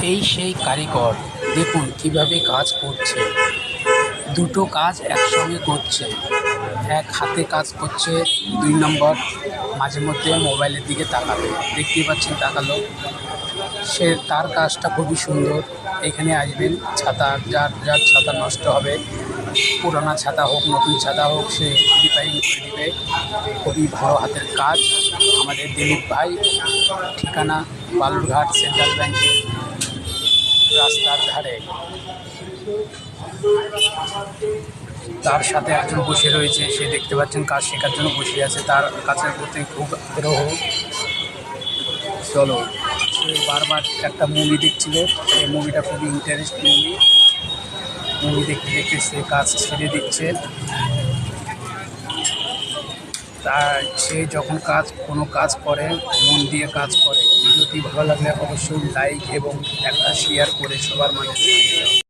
এই সেই কারিগর, দেখুন কিভাবে কাজ করছে। দুটো কাজ একসঙ্গে করছে। এক হাতে কাজ করছে, ২ নম্বর মাঝে মধ্যে মোবাইলের দিকে তাকাবে, দেখতেই পাচ্ছেন তাকালো। তার কাজটা খুবই সুন্দর। এখানে আসবেন, ছাতা যার যার ছাতা নষ্ট হবে, পুরানা ছাতা হোক নতুন ছাতা হোক, সে রিপেয়ারিং করে দেবে। খুবই ভালো হাতের কাজ। আমাদের দিলীপ ভাই, ঠিকানা বালুরঘাট সেন্ট্রাল ব্যাংকের রাস্তার ধারে। তার সাথে একজন বসে রয়েছে, সে দেখতে পাচ্ছেন কাজ শেখার জন্য বসে আছে, তার কাছের প্রতি খুব আগ্রহ। চলো, সে বারবার একটা মুভি দেখছিল, সেই মুভিটা খুবই ইন্টারেস্ট মুভি দেখতে দেখতে সে কাজ ছেড়ে দিচ্ছে। তাই সে যখন কোনো কাজ করে, মন দিয়ে কাজ করে। ভিডিওটি ভালো লাগলে অবশ্যই লাইক এবং একটা শেয়ার করে সবার মাঝে